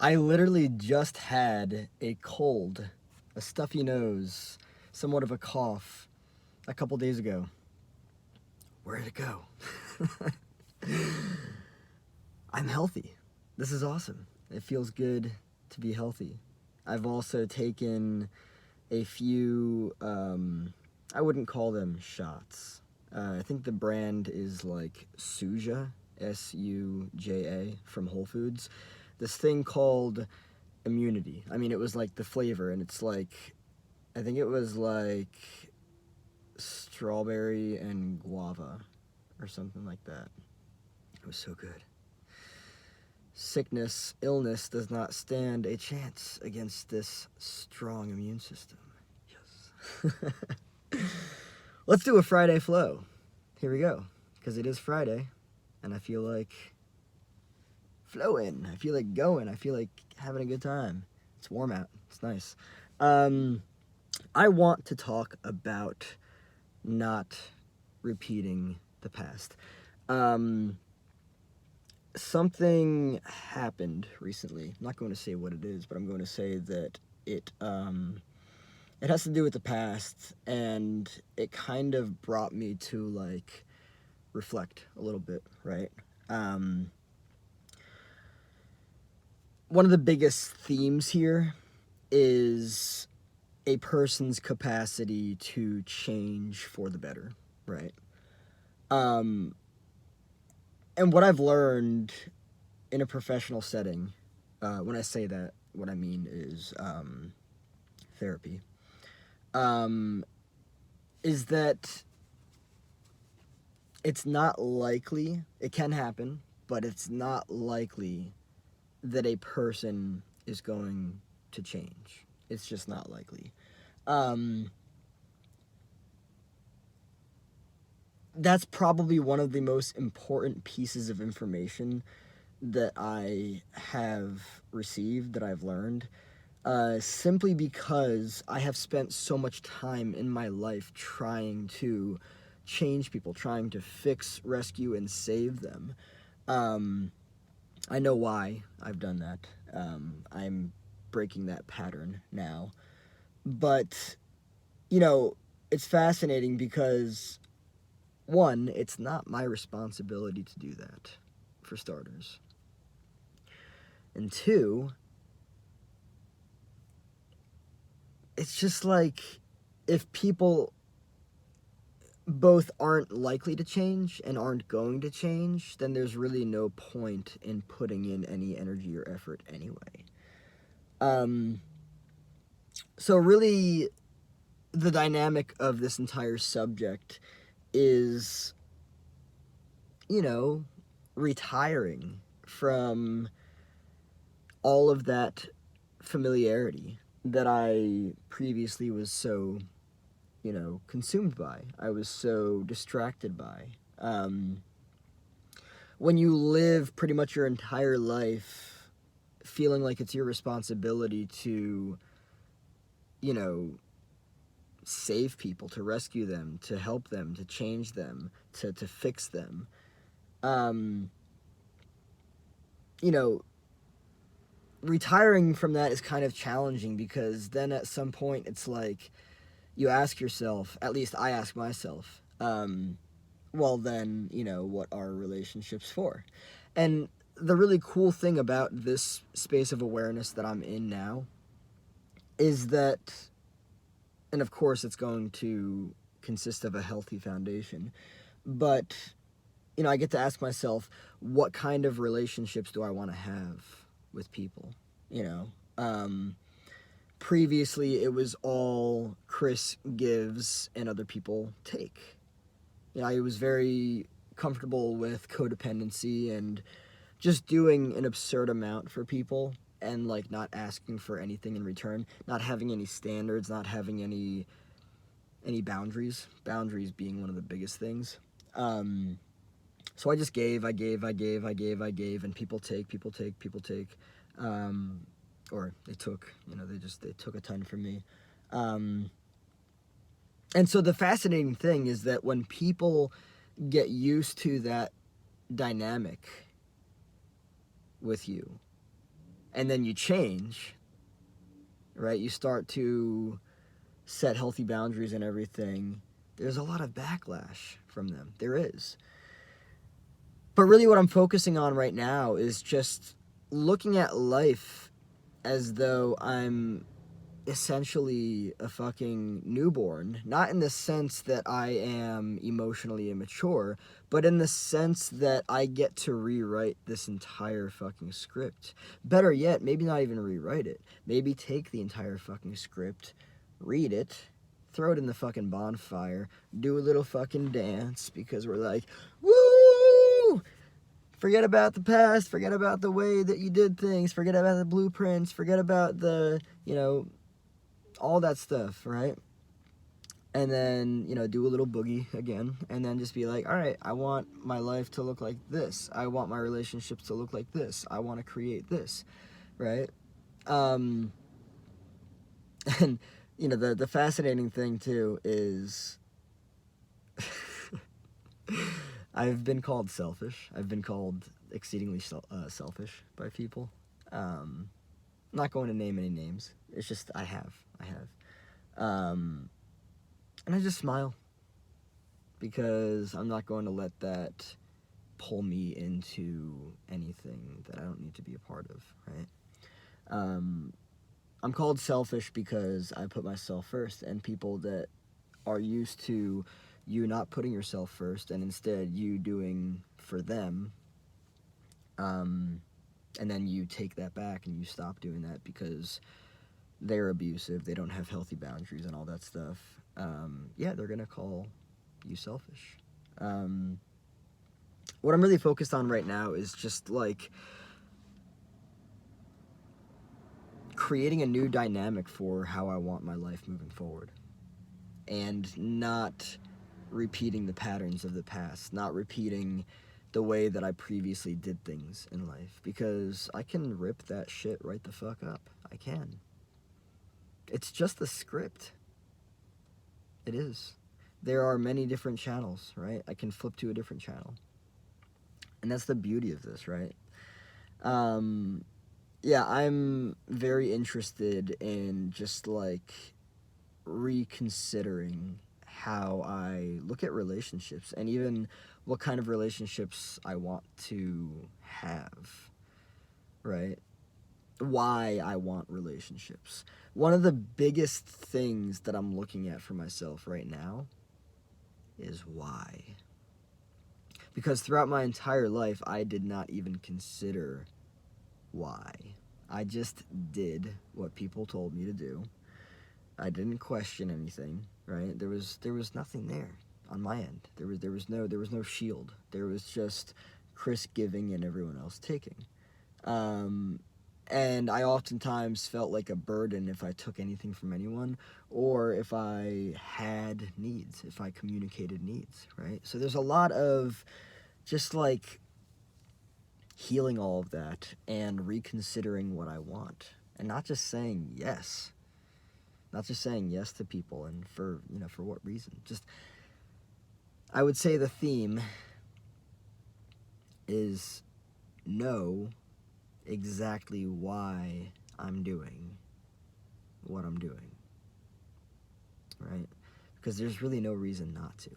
I literally just had a cold, a stuffy nose, somewhat of a cough a couple days ago. Where did it go? I'm healthy. This is awesome. It feels good to be healthy. I've also taken a few, I wouldn't call them shots. I think the brand is like Suja, Suja, from Whole Foods. This thing called Immunity. I mean, it was like the flavor, and it's like, I think it was like strawberry and guava or something like that. It was so good. Sickness, illness does not stand a chance against this strong immune system. Yes. Let's do a Friday flow. Here we go. Because it is Friday, and I feel like flowing. I feel like going. I feel like having a good time. It's warm out. It's nice. I want to talk about not repeating the past. Something happened recently. I'm not going to say what it is, but I'm going to say that it has to do with the past, and it kind of brought me to like reflect a little bit, right? One of the biggest themes here is a person's capacity to change for the better, right? And what I've learned in a professional setting, when I say that, what I mean is therapy, is that it's not likely, it can happen, but it's not likely that a person is going to change. It's just not likely. That's probably one of the most important pieces of information that I have received, that I've learned, simply because I have spent so much time in my life trying to change people, trying to fix, rescue, and save them. I know why I've done that. I'm breaking that pattern now. But, you know, it's fascinating because, one, it's not my responsibility to do that, for starters. And two, it's just like if people both aren't likely to change and aren't going to change, then there's really no point in putting in any energy or effort anyway. So really, the dynamic of this entire subject is, you know, retiring from all of that familiarity that I previously was so, you know, consumed by. I was so distracted by. When you live pretty much your entire life feeling like it's your responsibility to, you know, save people, to rescue them, to help them, to change them, to fix them, you know, retiring from that is kind of challenging because then at some point it's like you ask yourself, at least I ask myself, well then, you know, what are relationships for? And the really cool thing about this space of awareness that I'm in now is that, and of course it's going to consist of a healthy foundation, but, you know, I get to ask myself, what kind of relationships do I want to have with people, you know? Previously it was all Chris gives and other people take. You know, I was very comfortable with codependency and just doing an absurd amount for people and like not asking for anything in return, not having any standards, not having any boundaries. Boundaries being one of the biggest things. So I just gave, I gave, and people take, or they took, you know, they took a ton from me. And so the fascinating thing is that when people get used to that dynamic with you, and then you change, right? You start to set healthy boundaries and everything. There's a lot of backlash from them. There is. But really what I'm focusing on right now is just looking at life as though I'm essentially a fucking newborn. Not in the sense that I am emotionally immature, but in the sense that I get to rewrite this entire fucking script. Better yet, maybe not even rewrite it. Maybe take the entire fucking script, read it, throw it in the fucking bonfire, do a little fucking dance because we're like, woo! Forget about the past, forget about the way that you did things, forget about the blueprints, forget about the, all that stuff, right? And then, do a little boogie again, and then just be like, all right, I want my life to look like this. I want my relationships to look like this. I want to create this, right? And, the fascinating thing, too, is I've been called selfish. I've been called exceedingly selfish by people. I'm not going to name any names. It's just I have. And I just smile because I'm not going to let that pull me into anything that I don't need to be a part of, right? I'm called selfish because I put myself first, and people that are used to you not putting yourself first and instead you doing for them, and then you take that back and you stop doing that because they're abusive, they don't have healthy boundaries and all that stuff, they're gonna call you selfish. What I'm really focused on right now is just like creating a new dynamic for how I want my life moving forward, and not repeating the patterns of the past, not repeating the way that I previously did things in life, because I can rip that shit right the fuck up. I can. It's just a script. It is. There are many different channels, right? I can flip to a different channel. And that's the beauty of this, right? I'm very interested in just like reconsidering how I look at relationships and even what kind of relationships I want to have, right? Why I want relationships. One of the biggest things that I'm looking at for myself right now is why. Because throughout my entire life, I did not even consider why. I just did what people told me to do. I didn't question anything, right? There was nothing there on my end. There was no shield. There was just Chris giving and everyone else taking. And I oftentimes felt like a burden if I took anything from anyone, or if I had needs, if I communicated needs, right? So there's a lot of just like healing all of that and reconsidering what I want, and not just saying yes. Not just saying yes to people, and for what reason. Just, I would say the theme is know exactly why I'm doing what I'm doing, right? Because there's really no reason not to.